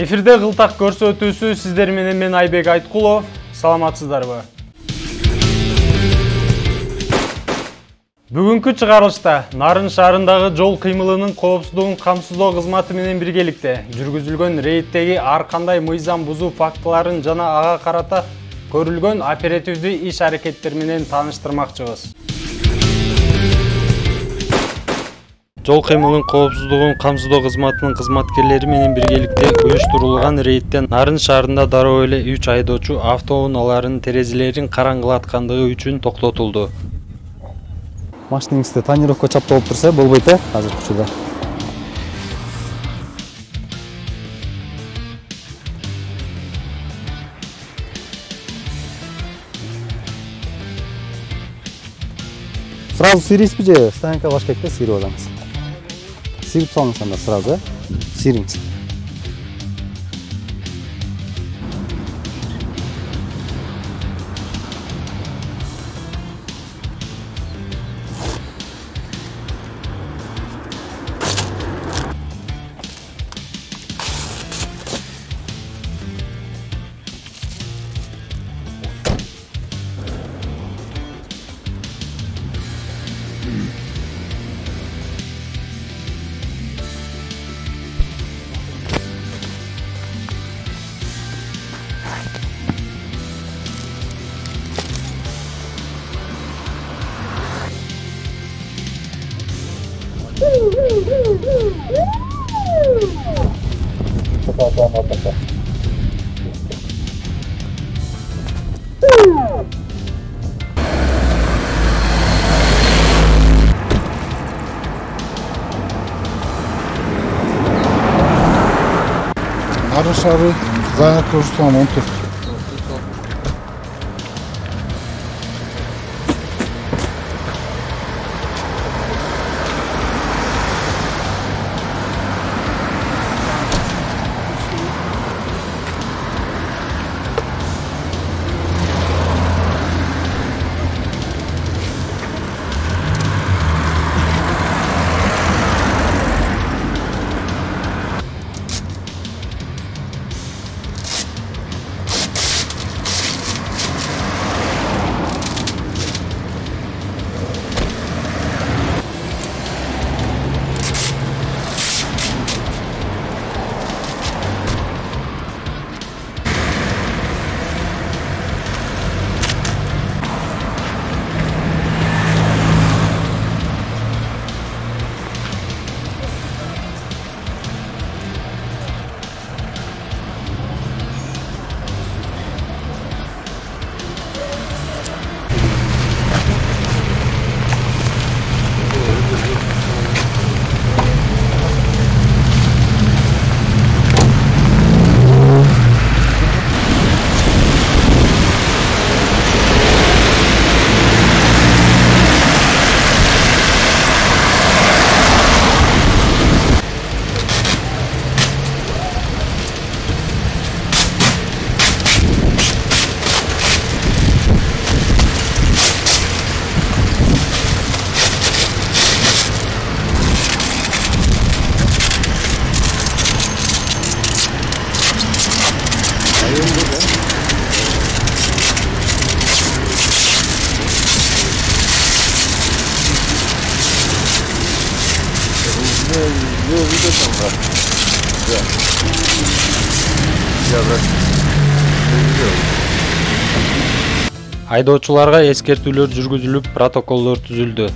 Эфирде кылтак көрсөтүүсү сиздер менен мен Айбек Айткулов. Саламатсыздарбы? Бүгүнкү чыгарылышта Нарын шаарындагы жол кыймылынын коопсуздугун камсыздоо кызматы менен биргеликте жүргүзүлгөн рейдтеги ар кандай мыйзам бузуу фактыларын жана ага карата көрүлгөн оперативдүү иш-аракеттер менен тааныштырмакчыбыз. Жол кыймылынын коопсуздугун камсыздоо кызматынын кызматкерлери менен биргеликте уюштурулган рейдте Нарын шаарында дароо эле 3 айдоочу автоунааларынын терезелерин караңгылаткандыгы үчүн токтотулду. Машинаңызды тонировка чапталып турса болбойт азыркы учурда. Сразу сирийсизби же стоянка баш керек да сирип алыңыз. Сирип салыңыз анда сразу, сириңиз. Нарын шаары Зайнат Кожухтан 14. Айдоочуларга эскертүүлөр жүргүзүлүп, протоколдор түзүлдү.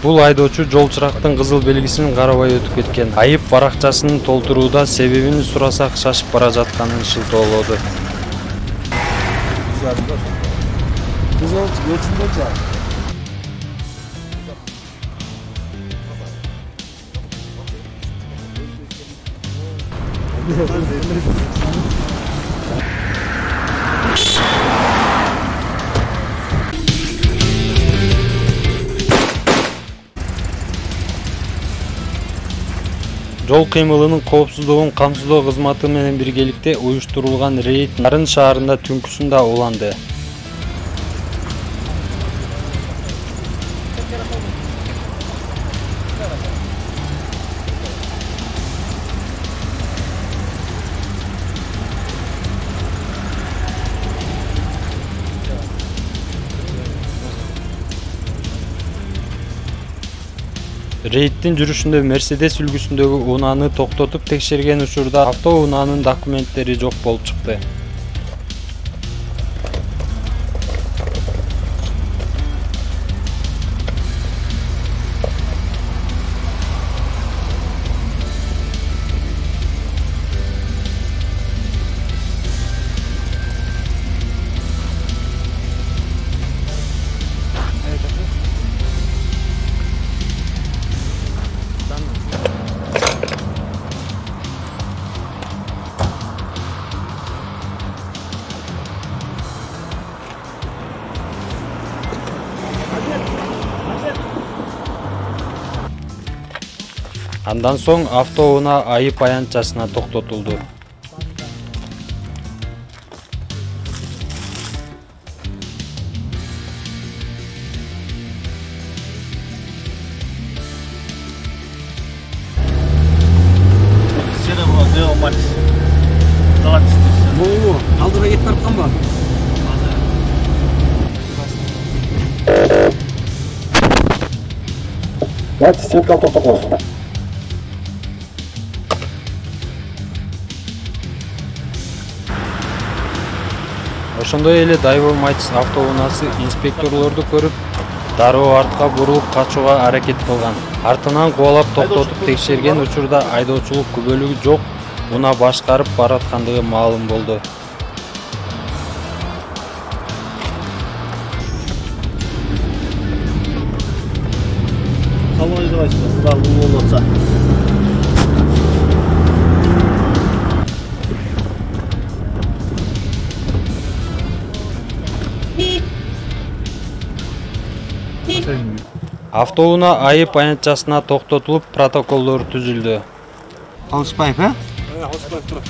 Бул айдоочу жол чырактын кызыл белгисин карабай өтүп кеткен. Айып баракчасын толтурууда себебин сурасак шашып бара жатканын шылтоолоду. Жол кыймылынын коопсуздугун камсыздоо кызматы менен биргеликте уюштурулган рейд Нарын шаарында түнкүсүндө уланды. Рейдтин жүрүшүндө Мерседес үлгүсүндөгү унааны токтотуп текшерген учурда автоунаанын документтери жок болуп чыкты. Андан соң автоунаа айып аянтчасына токтотулду. Алдыра кетип баратканбы? Ошондой эле Дайво Майтс автоунаасы инспекторлорду көрүп, дароо артка бурулуп качууга аракет кылган. Артынан кубалап токтотуп текшерген учурда айдоочулук күбөлүгү жок, унаа башкарып бараткандыгы маалым болду. Автоунаа айып аянтчасына токтотулуп, протоколдор түзүлдү. Алышпайбы, э? Алышпайбы турат.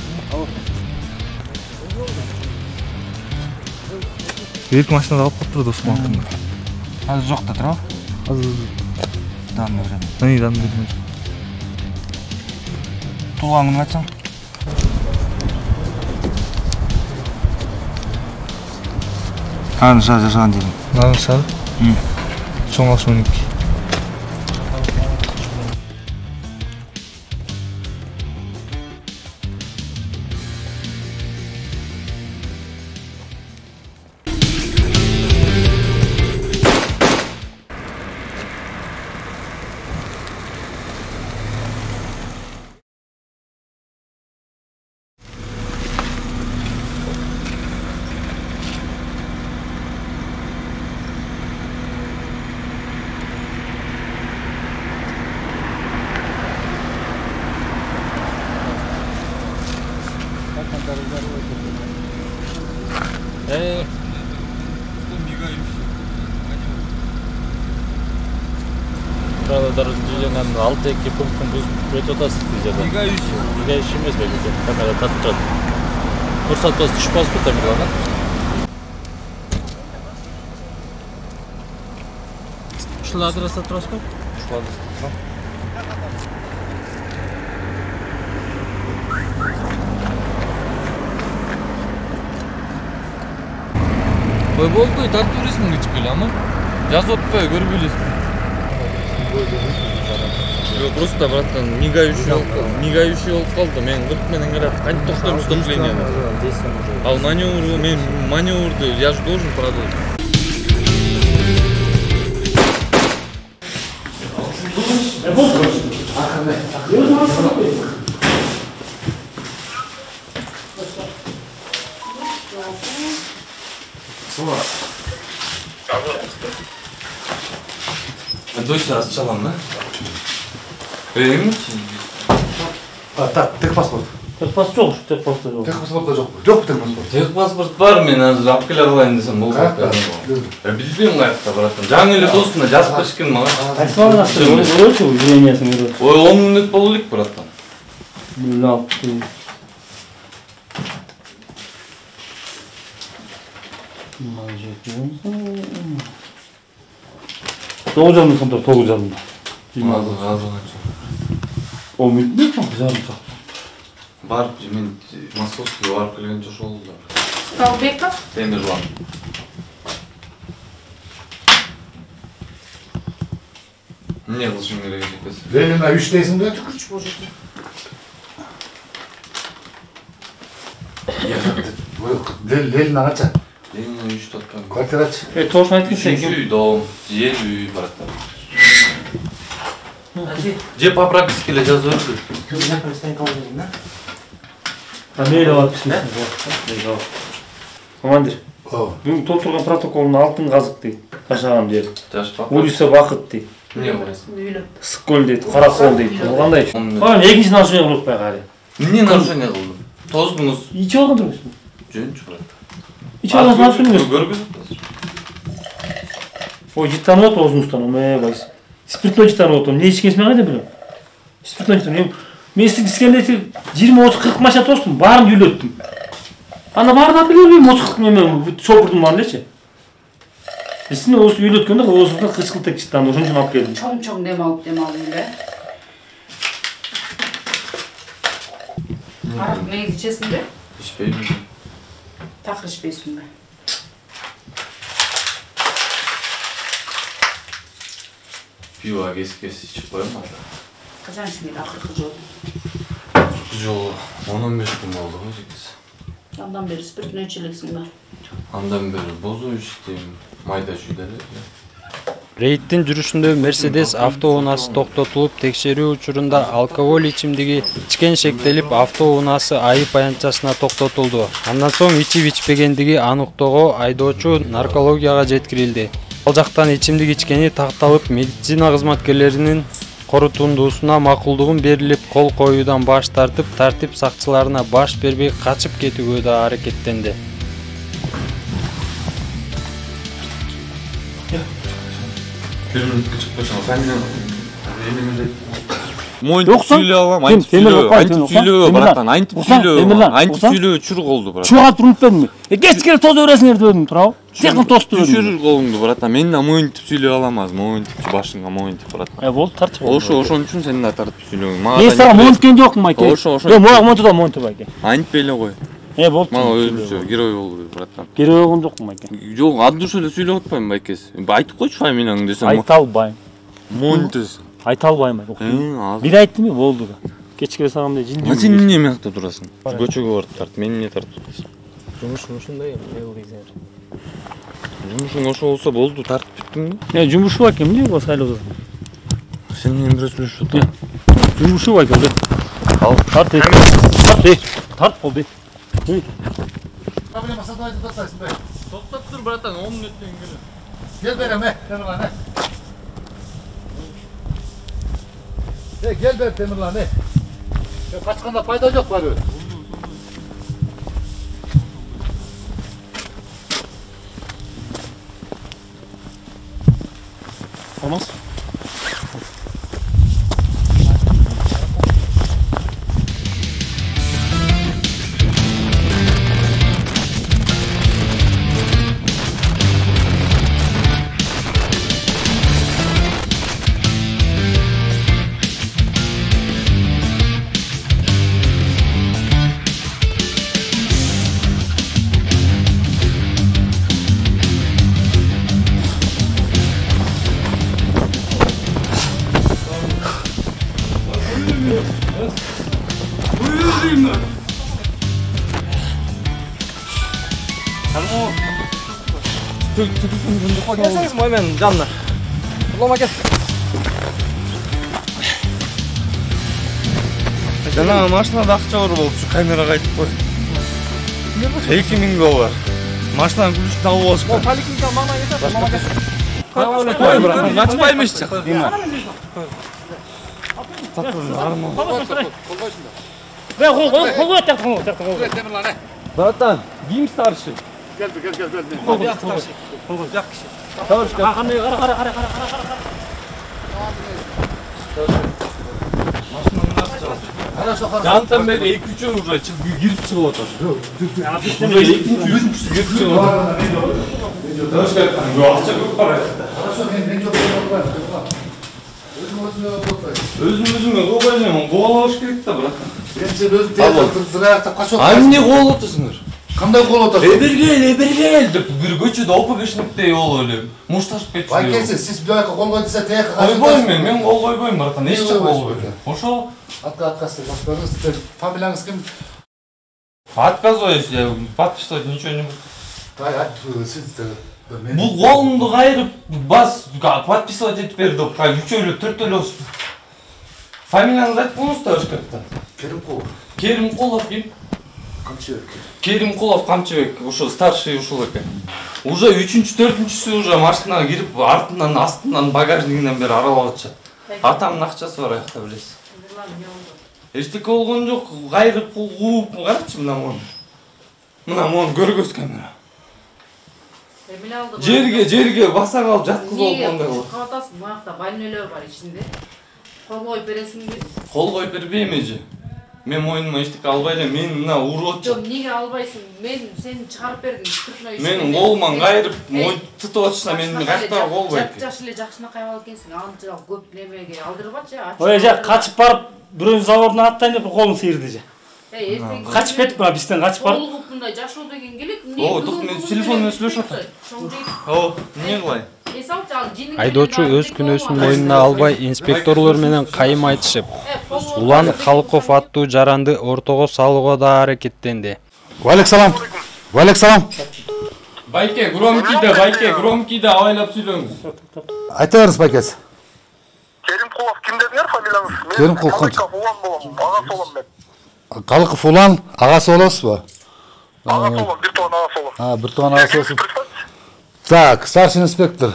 Эки машинада алып калыптыр Досман. Азыр жок да тура. Азыр Данны берем. данны берем. Туулган күнү качан? Қанша жашаған деймін? Нарын шары? Чоңаш 12. Правило движения 6-2 пунктын өтүп атасыз дегенде. Мигающий эмес белгиси. Камера татып турат. Көрсөтпөс түшүп калыпты тамырлана. Ушул адресте турасызбы? Ушул адресте турам. Ой болду, тартып бересиң чыгып келе, ама. Жазып атпай көрүп элесиң. Просто, братан, мигающий болуп калды. Мен кырк менен келат. Кантип токтойм выступлениени? Ал маневр, мен маневрду я же должен продолжить. Дочь раз çalan mı? Öyle mi? Техпаспорт. Техпаспорт жоқ, техпаспорт жоқ. Техпаспорт да жок. Жок техпаспорт. Техпаспорт бар, мен азыр алып келе алайын десем болду. Билбейм каякта баратынын. Жаңы эле досуна жазып беришкен мага. Айтпаган акча көрөчү, извинениясын көрөчү. Ой, 10 мүнөт боло элек баратан. 16. Doğu canlı sonunda Doğu canlı. O müddet mi? Güzel mi? Бар, мен Московский барып келген жошол да. Талбеков? Темирлан. Не кылышың керек экенсиз? Ленина 3'tesin de. 3 божеки. Ленина kaça? Ленина 3 топтан. Kvartir aç. Тоошун айтып кетсең. Üçüncü үй doğum, жер үй бараттар. Же по прописке эле жазып өтүп. Мейли алып кеттим. Командир. Бүгүн толтурган протоколун алтын казык дейт. Ташаган дейт. Жашпак. Улица Бакыт дейт. Не бар? Ысык дейт, Кара кол дейт. Бул кандай? Экинчи нарушение кылып атпай кале. Эмне нарушение кылдым? Тоздуңуз. Ичип алган турбузбу? Жөнчү брат. Ичип алган нарушение. Көргөзүп атасыз. Ой, життанып атып оозуңуздан, байс. Спиртной життанып атып, эмне ичкенсин мен кайдан билем? Спиртной життанып. Мен сиздин искемдети 20-30-40 машина тостум, баарын үйлөттүм. Анда баарын алып келбейм, 30-40 неме шопурдун баарын элечи. Сиздин оозу үйлөткөндө оозуңуздан кычкылтек життанды, ошон үчүн алып келдим. Чоң дем алып эле. Арак мейли ичесиңби? Ичпейм. Такыр ичпейсиңби? Пиво кес ичип коем анда. Качан ичмейт акыркы жолу? Жолу 10-15 күн болду го жекес. Андан бери спиртной ичелексиңби? Андан бери бозу иштейм, майда жүйдө эле. Рейдтин жүрүшүндө Мерседес автоунаасы токтотулуп, текшерүү учурунда алкоголь ичимдиги ичкен шектелип, автоунаасы айып аянтчасына токтотулду. Андан соң ичип-ичпегендиги аныктоого айдоочу наркологияга жеткирилди. Ал жактан ичимдик ичкени такталып, медицина кызматкерлеринин корутундуусуна макулдугун берилип, кол коюудан баш тартып, тартип сакчыларына баш бербей качып кетүүгө да аракеттенди. Монтип сүйлөп алам, антип сүйлөө, братан, антип сүйлөө чурк болду, брат. Чуга туруп бердимби? Кечкене тоз бересиңер дебедим, туурабы? Секин тосту бердим. Түшүрүр колуңду, братан. Мен да монтип сүйлөй алам азыр, монтип башыңга монтип, братан. Болду, тартып. Ошон үчүн сен да тартып сүйлөң. Мен сага монткен жокмун, айке. Ошо. Жок, мага монтуда монтуп, айке. Антип эле кой. Болду. Мага өзүнчө герой болду, братан. Герой болгон жокмун, айке. Жок, ат душа эле сүйлөп атпайм, байкес. Айтып койчу фамилияңды десем. Айта албайм. Монтес. Айта албайм, айке. Бир айттым, болду да. Кечке сагамдай жин. Сен эмне мыякта турасың? Көчөгө барып тарт, мен эмне тартып атасың? Жумушум ушундай, элдейсиңер. Жумушуң ошо болсо болду, тартып бүттүңбү? Жумушу бар экен, эмне болсо айлабыз. Сен менен бирөө сүйлөшүп атасың. Жумушу бар экен. Ал, Тарт, тарт болду. Проблема садайды достайсың бе? токтоп тур, братан, 10 мүнөттөн келем. Gel berem Temirlan he. Gel ber Temirlan he. Kaçkanda fayda yok var öyle. Olmaz. Келсеңиз менин жанына. Улама кел. Жана машинада акча бар болчу, камерага айтып кой. 2000 доллар. Машинанын күлүшүн алып алышкан. Ол поликлиника маңына кетет, улама кел. Кой, брат, качпаймыш чак. Temirlan he. Братан, ким старший? Gel gel. Кандай кара. Хорошо, хорошо. Жантан бери 2-3 уже кирип чыгып атат. Уже 2-3-үчүнчүсү кирип чыгып атат. Дашка айткан, акча көп барат. Хорошо, мен жок болбойм. Өзүм болбойм. Өзүм кобоймун, коолош керек да, брат. Мен сен өзүң тыяктап качып А эмне коолоп атасыңар? Кандай кол отасың? Эбергел деп бир көчөдө ОПГшниктей болуп эле мушташып кетчү. Байкеси, сиз бияка кол койдуңузда тияка Койбойм мен кол койбойм, братан. Эч жак болбойт. Ошо Отказ сиздер фамилияңыз ким? отказываюсь, я подписывать ничего не буду. Сиздер Бул колумду кайрып бас подписывать этип берди. Үчөөлө, төртөөлө. Фамилияңызды айтып коюңуз да Ошкаптан. Керимкулов. Керимкулов ким? Камчыбек. Керимкулов Камчыбек, ошо старший ушул экен. Уже 3-4-сү уже машинага кирип, артынан, астынан, багажнигинен бери аралап атышат. Атамдын акчасы бар аякта билесиз. Эчтеке болгон жок, кайрып кууп, карачы мына мону. Мына мону көргөз камера. Жерге баса калып жаткызып алгандай болот. Катасың, буякта больнойлор бар ичинде. Кол коюп бересиңби? Кол коюп бербейм эже. Мен мойнума эчтеке албай элем, мен мына уруп атчы. Жок, эмнеге албайсың? Мен сени чыгарып бердим, спиртной ичип. Менин колуман кайрып, мой тутуп атышса менин каяктагы кол байке. Жаш эле жакшына кайып экенсиң, анча көп немеге алдырбачы. Ой, жа качып барып, бирөөнүн заводуна аттайын деп колун сыйырды жа. Эртең Качып кетип бара, бизден качып барып. Кол мындай жашоо деген келет. О, тук мен телефон менен сүйлөшүп атам. О, эмне кылай? Айдоочу өз күнөөсүн мойнуна албай инспекторлор менен кайым айтышып, Улан Халков аттуу жаранды ортого салууга да аракеттенди. Валейкум салам. Байке, громкийде абайлап сүйлөңүз. Айта бериңиз байкеси. Керимкулов ким дедиңер фамилияңыз? Керимкулов канча? Улан болом, агасы болом мен. Калыков Улан, агасы болосузбу? Агасы болом, бир тууган агасы болом. Бир тууган агасы болосуз. Так, старший инспектор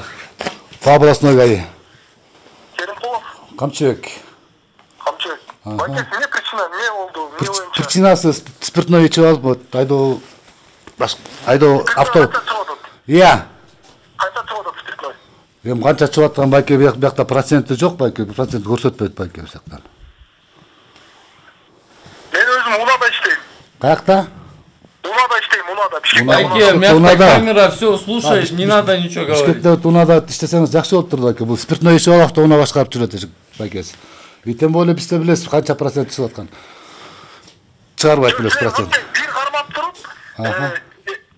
по областной ГАИ. Керимкулов. Камчыбек. Байкеси, эмне причина, эмне болду? Эмне боюнча? Причинасы спиртной ичип алып, айдоо авто. Иә. Кайса чыгып атат спиртной? Эми канча чыгып аткан байке биякта проценти жок, байке процент көрсөтпөйт байке бияктан. Мен өзүм Унада иштейм. Каякта? Унада иштейм, Унада. Байке, мякта камера, все слушаешь, не надо ничего говорить. Бишкекте Унада иштесеңиз жакшы болуп турду байке. Бул спиртной ичип алып автоунаа башкарып жүрөт байкеси. И тем более бизде билесиз канча процент чыгып аткан. Чыгарбайт билесиз процент. Бир кармап туруп,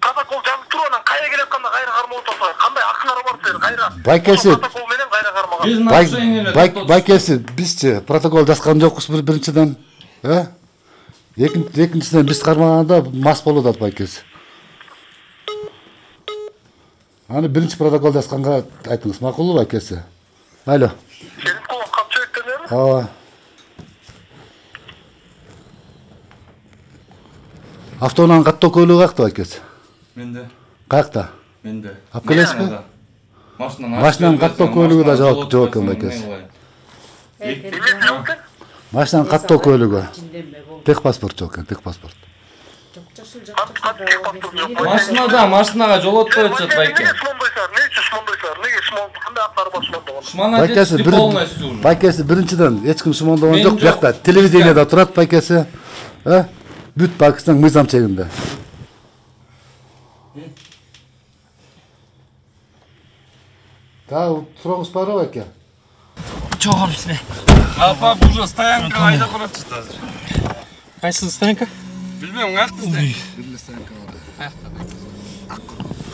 протокол жазып туруп, анан кайра келип атканда кайра кармап отурсаңар, кандай акыңар бар силер кайра? Байкеси. Протокол менен кайра кармаган. Байкеси бизчи протокол жазган жокпуз биринчиден. Экинчиден биз кармаганда мас болуп атат байкеси. Аны биринчи протокол жазганга айтыңыз, макулбу байкеси? Алло. Керимкулов Камчыбек дедиңерби? Ооба. Автоунаанын каттоо көлүгү каякта байкеси? Менде. Каякта? Менде. Алып келесизби? Машинанын каттоо көлүгү да жок экен байкеси. Эмнеси жок экен? Машинанын каттоо көлүгү. Техпаспорт жок экен, техпаспорт. Машинага жол отпой атышат байке. Неге шмондойсуңар? Эмне үчүн шмондойсуңар? Неге шмонд? Кандай актары бар шмондогон? Байкеси биринчиден эч ким шмондогон жок. Биякта телевидениеде турат байкеси. Бүт Пакистан мыйзам чегинде. Да, сурооңуз барбы байке? Чогор бизме. Апа, уже стоянка айдап баратчы азыр. Кайсы стоянка? Билбейм, каякта стоянка. Бир стоянка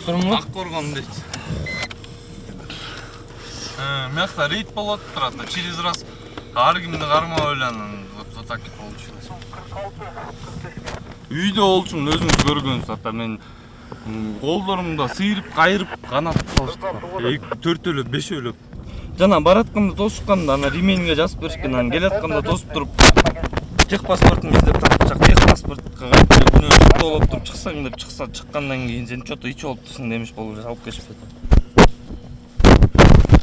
бар. Аккоргон дейт. Мякта рейд болот турат, через раз ар кимди кармап эле анан вот так получилось. Үйдө болчумун, өзүңүз көргөнсүз ата, мен колдорумда сыйрып, кайрып, канатып калыштым. 4-өлөп, 5-өлөп. Жана баратканда тосукканда ана ременге жазып беришкен, анан келатканда тосуп туруп техпаспортун издеп тапчак, техпаспортко кайтып күнөө тоолоп туруп чыксаң деп чыкса, чыккандан кийин сен чото ичип алыптырсың демиш болуп алып келишип кетет.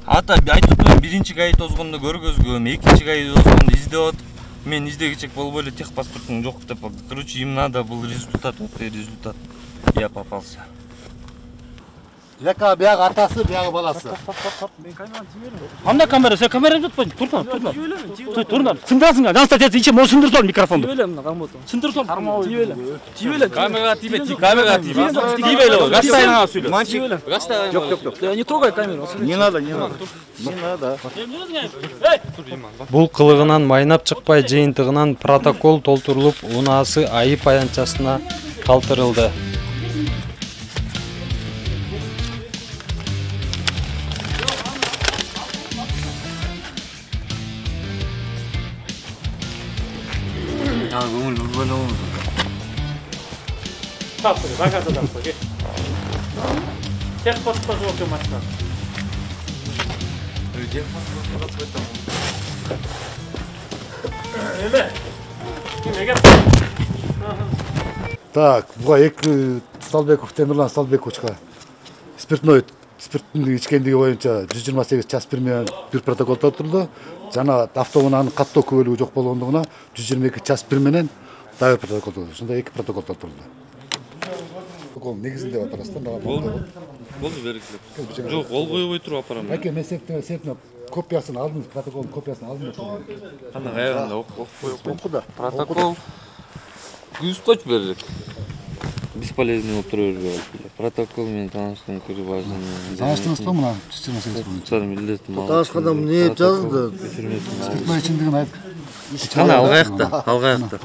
Ата айтып атам, биринчи ГАИ тозгондо көргөзгөм, экинчи ГАИ тозгондо издеп атып, мен издегичек болбой эле техпаспортуң жок деп, короче, им надо был результат, вот результат. Я попался. Яка бияк атасы, бияк баласы. Анда камера, сен камераны tutпайсың. Тұр. Тұрдан. Сындырасың, жан içe мол сындыр сол микрофонды. Тибелем мына қамботу. Сындыр сол. Тибелем. Камераға тиме, камераға тиме. Тибеле ол, гастайнға сөйле. Мальчик, Жоқ. не трогай камеру. Не надо. Не надо. Бул кылыгынан майнап чыкпай жыйынтыгынан протокол толтурулуп, унаасы айып аянтчасына калтырылды. көңіл ұрбан оңыз. Так, багажда да қой. Тек паспорт жоқ машина. Так, буга эки Сталбеков, Темирлан Сталбековичка спирттин ичкендиги боюнча 128 час 1 менен бир протокол толтурулду. Жана автоунаанын каттоо күбөлүгү жок болгондугуна 122 час 1 менен дагы протокол толтурулду. Ошондой эки протокол толтурулду. Протокол негизинде апарасыздар, мага Болды берекелеп. Жоқ, ол койбой туруп апарам. Аке, мен септин копиясын алдым, протоколдун копиясын алдым. Кандай аягында окуп да. Протокол 100 коч берилет. Бесполезный болуп тура бербей. Протокол менен таанышкан көрүп важный. Тааныштыңызбы мына 128 боюнча? Сарым билдетим. Таанышканда эмне жазды? Спиртной ичимдигин айтып. Кана алгаякта.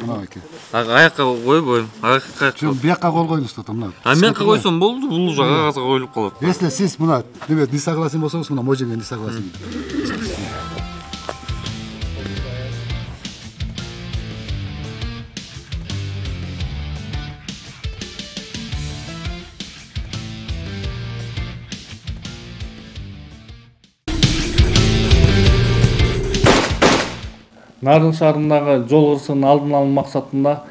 Мына эки. Аякка койбойм. Аякка. Жок, биякка кол коюңуз да мына. А мен койсом болду, бул жагы кагазга коюлуп калат. Если сиз мына не согласен болсоңуз, мына можеге не согласен. Нарын шаарындагы жол кырсыгынын алдын алуу максатында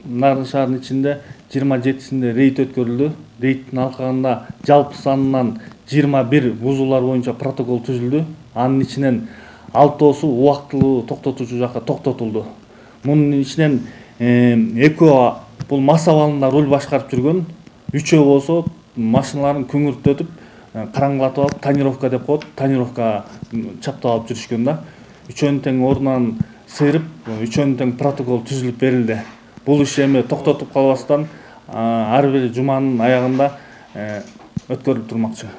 Нарын шаарынын ичинде 27-синде рейд өткөрүлдү. Рейдтин алкагында жалпы санынан 21 бузуулар боюнча протокол түзүлдү. Анын ичинен 6оосу убактылуу токтотуучу жакка токтотулду. Мунун ичинен экөө бул мас абалында руль башкарып жүргөн, 3өө болсо машиналарын күңүртөтүп, караңгылатып алып, тонировка деп коет, тонировка чаптап алып жүрүшкөн да. 3-өн тең ордунан сыйрып, 3-өн тең протокол түзүлүп берилди. Бул иш эми токтотуп калбастан ар бир жуманын аягында өткөрүлүп турмакчы.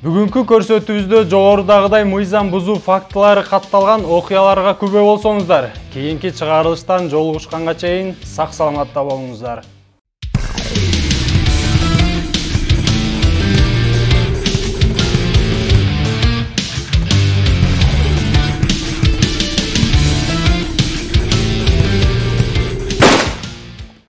Бүгүнкү көрсөтүүбүздө жогорудагыдай мыйзам бузуу фактылары катталган окуяларга күбө болсоңуздар, кийинки чыгарылыштан жолугушканга чейин сак саламатта болуңуздар.